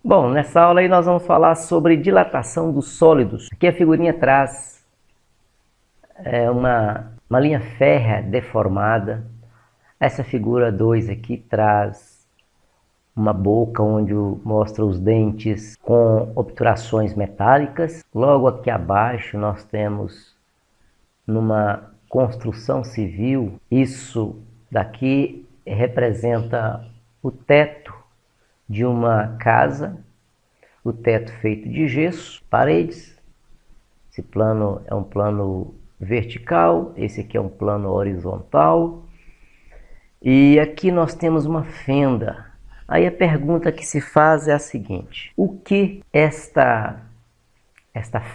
Bom, nessa aula aí nós vamos falar sobre dilatação dos sólidos. Aqui a figurinha traz uma linha férrea deformada. Essa figura 2 aqui traz uma boca onde mostra os dentes com obturações metálicas. Logo aqui abaixo nós temos numa construção civil, isso daqui representa o teto de uma casa, o teto feito de gesso, paredes. Esse plano é um plano vertical, esse aqui é um plano horizontal. E aqui nós temos uma fenda. Aí a pergunta que se faz é a seguinte: o que esta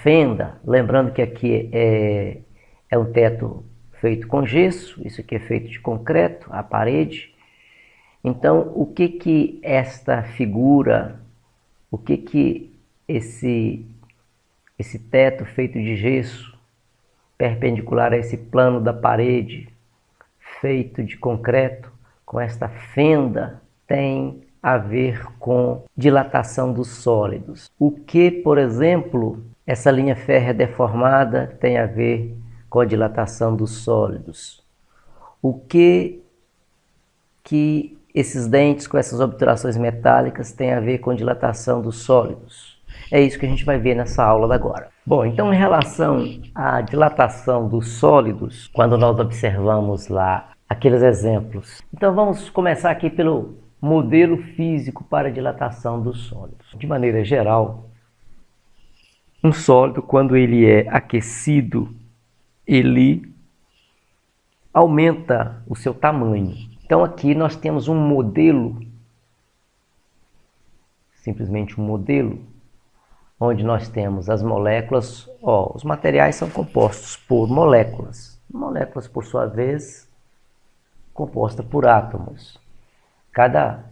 fenda, lembrando que aqui é um teto feito com gesso, isso aqui é feito de concreto, a parede. Então, o que esta figura, o que esse teto feito de gesso, perpendicular a esse plano da parede, feito de concreto, com esta fenda, tem a ver com dilatação dos sólidos? O que, por exemplo, essa linha férrea deformada tem a ver com a dilatação dos sólidos? O que esses dentes com essas obturações metálicas têm a ver com dilatação dos sólidos? É isso que a gente vai ver nessa aula de agora. Bom, então em relação à dilatação dos sólidos, quando nós observamos lá aqueles exemplos, então vamos começar aqui pelo modelo físico para a dilatação dos sólidos. De maneira geral, um sólido, quando ele é aquecido, ele aumenta o seu tamanho. Então aqui nós temos um modelo, simplesmente um modelo, onde nós temos as moléculas. Os materiais são compostos por moléculas. Moléculas, por sua vez, composta por átomos. Cada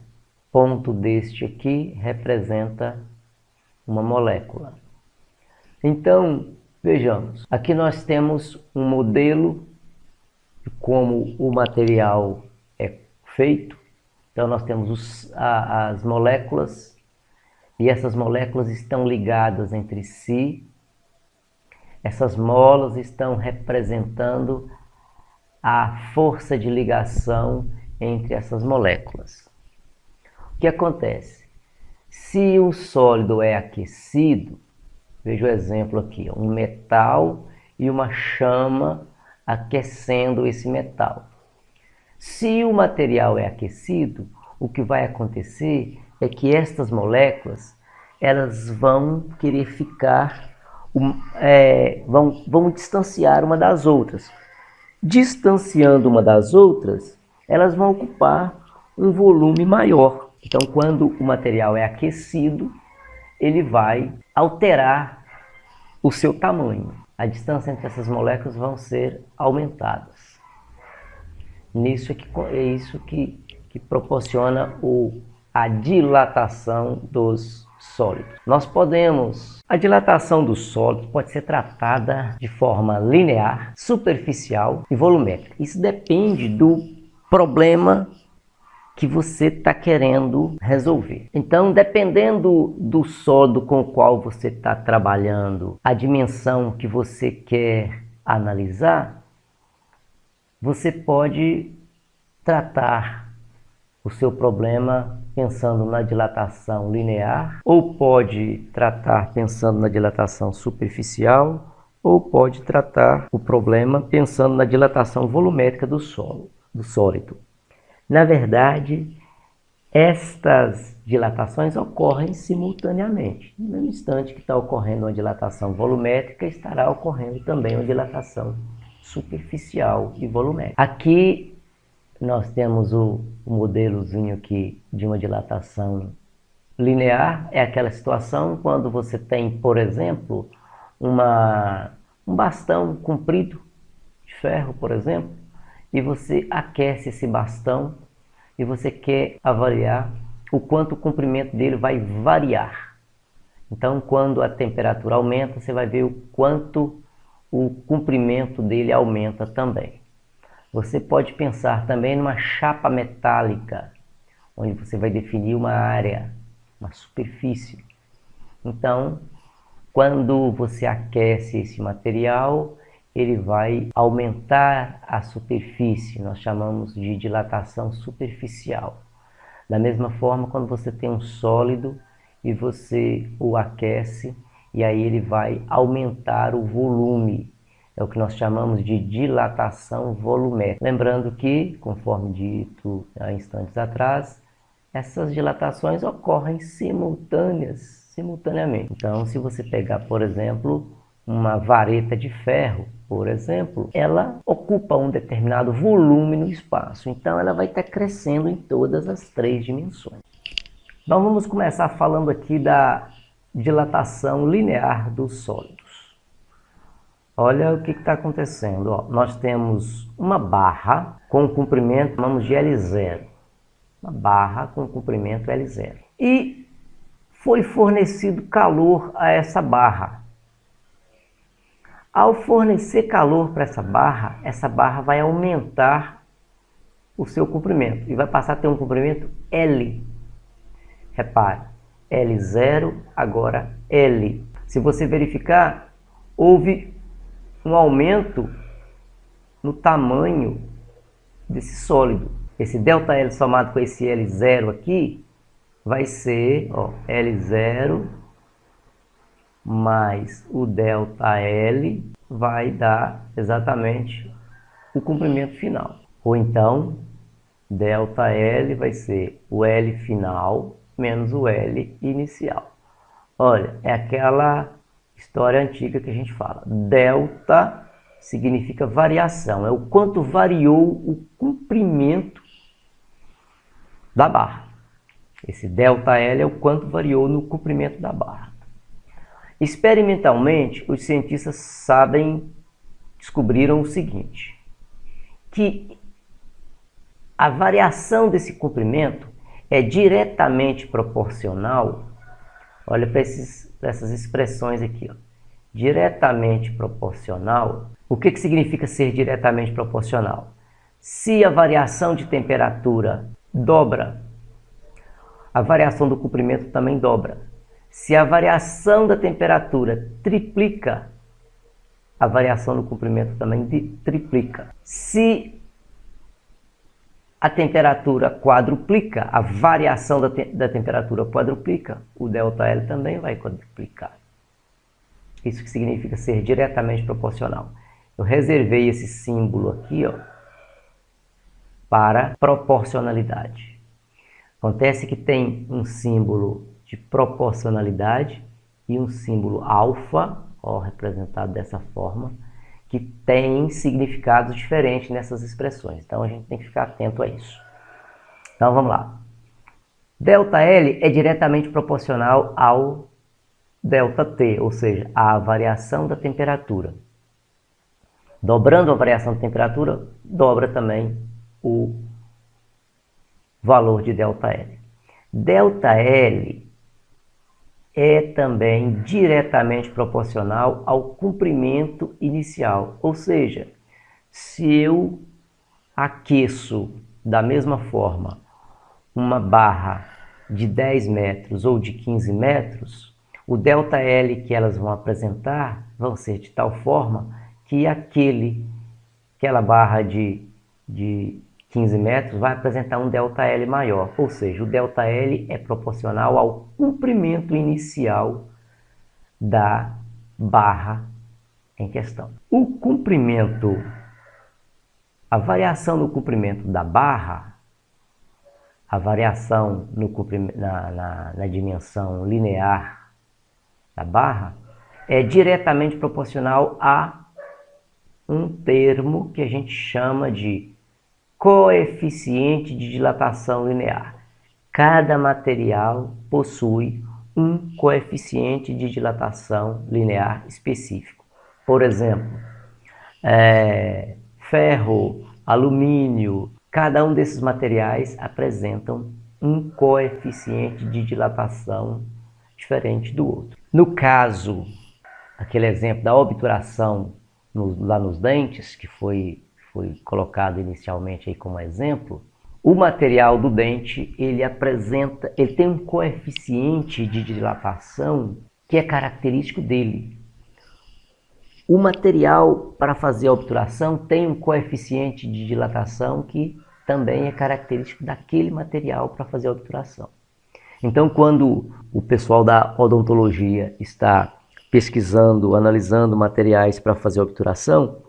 ponto deste aqui representa uma molécula. Então, vejamos, aqui nós temos um modelo de como o material é feito. Então nós temos as moléculas, e essas moléculas estão ligadas entre si. Essas molas estão representando a força de ligação entre essas moléculas. O que acontece? Se o sólido é aquecido, veja o exemplo aqui, um metal e uma chama aquecendo esse metal. Se o material é aquecido, o que vai acontecer é que estas moléculas, elas vão querer ficar, vão distanciar uma das outras. Distanciando uma das outras, elas vão ocupar um volume maior. Então, quando o material é aquecido, ele vai alterar o seu tamanho. A distância entre essas moléculas vão ser aumentadas. É isso que proporciona a dilatação dos sólidos. A dilatação dos sólidos pode ser tratada de forma linear, superficial e volumétrica. Isso depende do problema que você está querendo resolver. Então, dependendo do sólido com o qual você está trabalhando, a dimensão que você quer analisar, você pode tratar o seu problema pensando na dilatação linear, ou pode tratar pensando na dilatação superficial, ou pode tratar o problema pensando na dilatação volumétrica do sólido. Na verdade, estas dilatações ocorrem simultaneamente. No mesmo instante que está ocorrendo uma dilatação volumétrica, estará ocorrendo também uma dilatação superficial e volumétrica. Aqui nós temos o modelozinho aqui de uma dilatação linear. É aquela situação quando você tem, por exemplo, um bastão comprido de ferro, por exemplo, e você aquece esse bastão e você quer avaliar o quanto o comprimento dele vai variar. Então, quando a temperatura aumenta, você vai ver o quanto o comprimento dele aumenta também. Você pode pensar também numa chapa metálica, onde você vai definir uma área uma superfície. Então, quando você aquece esse material, ele vai aumentar a superfície, nós chamamos de dilatação superficial. Da mesma forma, quando você tem um sólido e você o aquece, e aí ele vai aumentar o volume, é o que nós chamamos de dilatação volumétrica. Lembrando que, conforme dito há instantes atrás, essas dilatações ocorrem simultaneamente. Então, se você pegar, por exemplo, uma vareta de ferro, por exemplo, ela ocupa um determinado volume no espaço. Então, ela vai estar crescendo em todas as 3 dimensões. Então, vamos começar falando aqui da dilatação linear dos sólidos. Olha o que está acontecendo. Ó, nós temos uma barra com comprimento, chamamos de L0. Uma barra com comprimento L0. E foi fornecido calor a essa barra. Ao fornecer calor para essa barra vai aumentar o seu comprimento e vai passar a ter um comprimento L. Repare, L0, agora L. Se você verificar, houve um aumento no tamanho desse sólido. Esse ΔL somado com esse L0 aqui vai ser L0 mais o ΔL vai dar exatamente o comprimento final. Ou então, ΔL vai ser o L final menos o L inicial. Olha, é aquela história antiga que a gente fala. Delta significa variação, é o quanto variou o comprimento da barra. Esse ΔL é o quanto variou no comprimento da barra. Experimentalmente, os cientistas descobriram o seguinte, que a variação desse comprimento é diretamente proporcional, olha para essas expressões aqui, ó. Diretamente proporcional. O que significa ser diretamente proporcional? Se a variação de temperatura dobra, a variação do comprimento também dobra. Se a variação da temperatura triplica, a variação do comprimento também triplica. Se a temperatura quadruplica, a variação da temperatura quadruplica, o ΔL também vai quadruplicar. Isso que significa ser diretamente proporcional. Eu reservei esse símbolo aqui, ó, para proporcionalidade. Acontece que tem um símbolo de proporcionalidade e um símbolo alfa, ó, representado dessa forma, que tem significados diferentes nessas expressões. Então a gente tem que ficar atento a isso. Então vamos lá. ΔL é diretamente proporcional ao ΔT, ou seja, à variação da temperatura. Dobrando a variação da temperatura, dobra também o valor de ΔL. ΔL é também diretamente proporcional ao comprimento inicial. Ou seja, se eu aqueço da mesma forma uma barra de 10 metros ou de 15 metros, o ΔL que elas vão apresentar vão ser de tal forma que aquela barra de 15 metros vai apresentar um ΔL maior, ou seja, o ΔL é proporcional ao comprimento inicial da barra em questão. O comprimento, a variação no comprimento da barra, a variação na dimensão linear da barra, é diretamente proporcional a um termo que a gente chama de coeficiente de dilatação linear. Cada material possui um coeficiente de dilatação linear específico. Por exemplo, ferro, alumínio, cada um desses materiais apresentam um coeficiente de dilatação diferente do outro. No caso, aquele exemplo da obturação lá nos dentes, que foi colocado inicialmente aí como exemplo, O material do dente, ele tem um coeficiente de dilatação que é característico dele. O material para fazer a obturação tem um coeficiente de dilatação que também é característico daquele material para fazer a obturação. Então, quando o pessoal da odontologia está pesquisando, analisando materiais para fazer a obturação,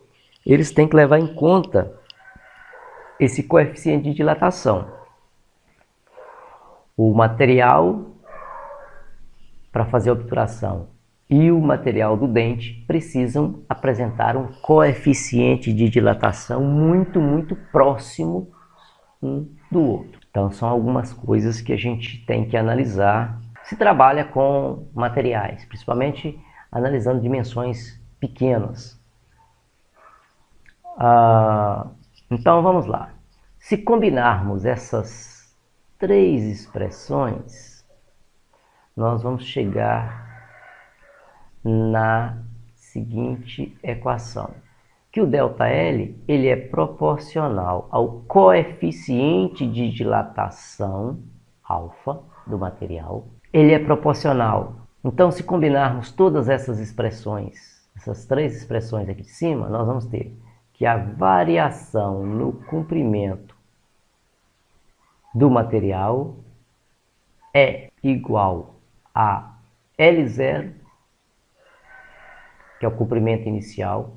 eles têm que levar em conta esse coeficiente de dilatação. O material para fazer a obturação e o material do dente precisam apresentar um coeficiente de dilatação muito próximo um do outro. Então são algumas coisas que a gente tem que analisar. Se trabalha com materiais, principalmente analisando dimensões pequenas. Então vamos lá. Se combinarmos essas três expressões, nós vamos chegar na seguinte equação, que o ΔL ele é proporcional ao coeficiente de dilatação alfa do material. Ele é proporcional. Então, se combinarmos todas essas expressões, essas três expressões aqui de cima, nós vamos ter que a variação no comprimento do material é igual a L0, que é o comprimento inicial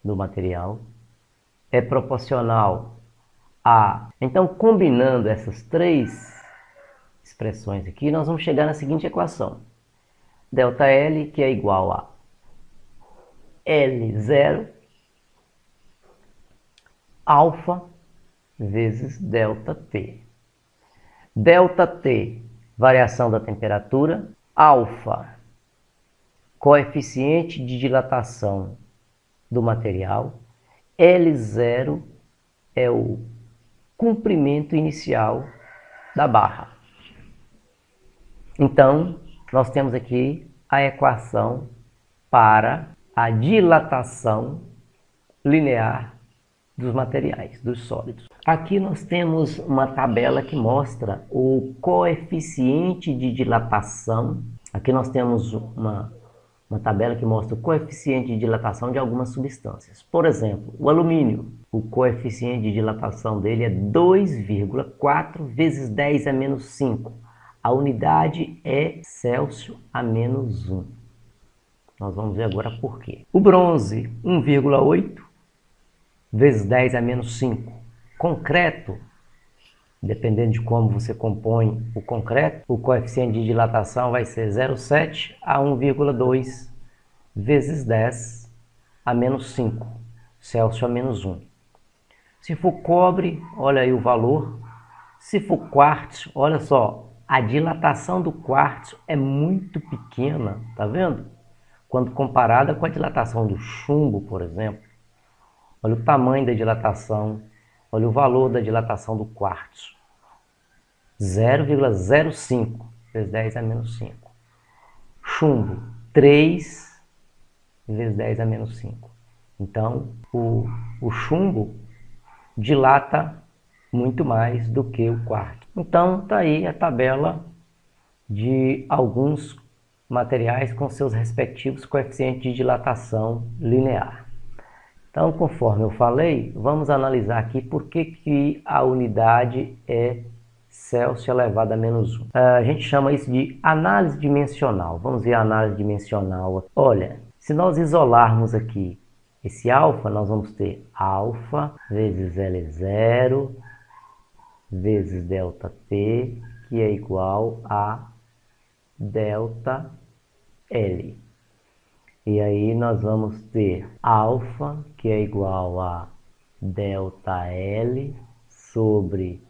do material, é proporcional a... Então, combinando essas três expressões aqui, nós vamos chegar na seguinte equação. ΔL, que é igual a L0 alfa vezes ΔT. ΔT, variação da temperatura, alfa, coeficiente de dilatação do material, L0 é o comprimento inicial da barra. Então, nós temos aqui a equação para a dilatação linear dos materiais, dos sólidos. Aqui nós temos uma tabela que mostra o coeficiente de dilatação. Aqui nós temos uma tabela que mostra o coeficiente de dilatação de algumas substâncias. Por exemplo, o alumínio, o coeficiente de dilatação dele é 2,4 vezes 10 a menos 5. A unidade é Celsius a menos 1. Nós vamos ver agora por quê. O bronze, 1,8 vezes 10 a menos 5. Concreto, dependendo de como você compõe o concreto, o coeficiente de dilatação vai ser 0,7 a 1,2 vezes 10 a menos 5, Celsius a menos 1. Se for cobre, olha aí o valor. Se for quartzo, olha só, a dilatação do quartzo é muito pequena, tá vendo? Quando comparada com a dilatação do chumbo, por exemplo. Olha o tamanho da dilatação, olha o valor da dilatação do quartzo. 0,05 vezes 10 a menos 5. Chumbo, 3 vezes 10 a menos 5. Então, o chumbo dilata muito mais do que o quartzo. Então, está aí a tabela de alguns materiais com seus respectivos coeficientes de dilatação linear. Então, conforme eu falei, vamos analisar aqui por que a unidade é Celsius elevado a menos 1. A gente chama isso de análise dimensional. Vamos ver a análise dimensional. Olha, se nós isolarmos aqui esse alfa, nós vamos ter alfa vezes L0 vezes ΔT, que é igual a ΔL. E aí nós vamos ter alfa, que é igual a ΔL sobre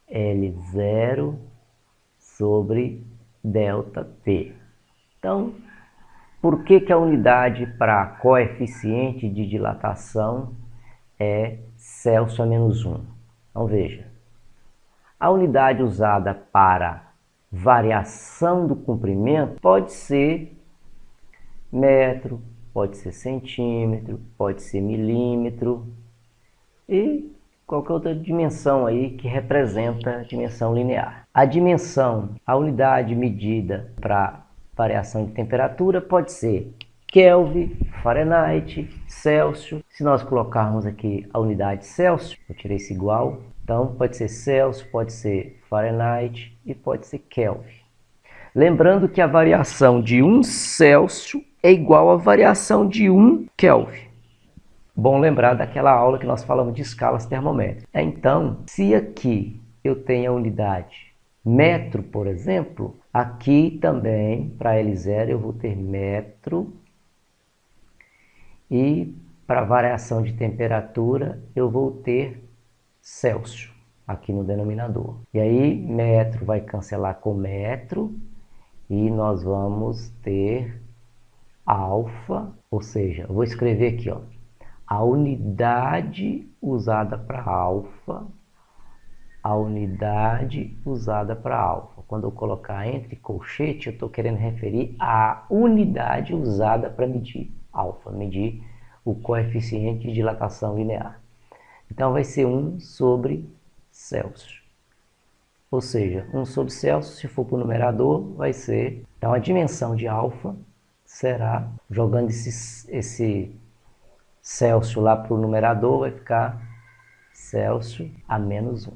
L0 sobre ΔT. Então, por que a unidade para coeficiente de dilatação é Celsius a menos 1? Então veja, a unidade usada para variação do comprimento pode ser metro, pode ser centímetro, pode ser milímetro. E qualquer outra dimensão aí que representa a dimensão linear. A dimensão, a unidade medida para variação de temperatura pode ser Kelvin, Fahrenheit, Celsius. Se nós colocarmos aqui a unidade Celsius, eu tirei esse igual, então pode ser Celsius, pode ser Fahrenheit e pode ser Kelvin. Lembrando que a variação de 1 Celsius é igual à variação de 1 Kelvin. Bom lembrar daquela aula que nós falamos de escalas termométricas. Então, se aqui eu tenho a unidade metro, por exemplo, aqui também, para L0, eu vou ter metro. E para variação de temperatura, eu vou ter Celsius aqui no denominador. E aí, metro vai cancelar com metro. E nós vamos ter alfa, ou seja, eu vou escrever aqui, ó, a unidade usada para alfa, a unidade usada para alfa. Quando eu colocar entre colchete, eu estou querendo referir à unidade usada para medir alfa, medir o coeficiente de dilatação linear. Então vai ser 1 sobre Celsius. Ou seja, 1 sobre Celsius, se for para o numerador, vai ser... Então, a dimensão de alfa será, jogando esse Celsius lá para o numerador, vai ficar Celsius a menos 1.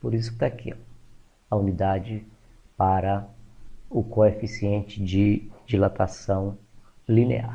Por isso que está aqui, ó, a unidade para o coeficiente de dilatação linear.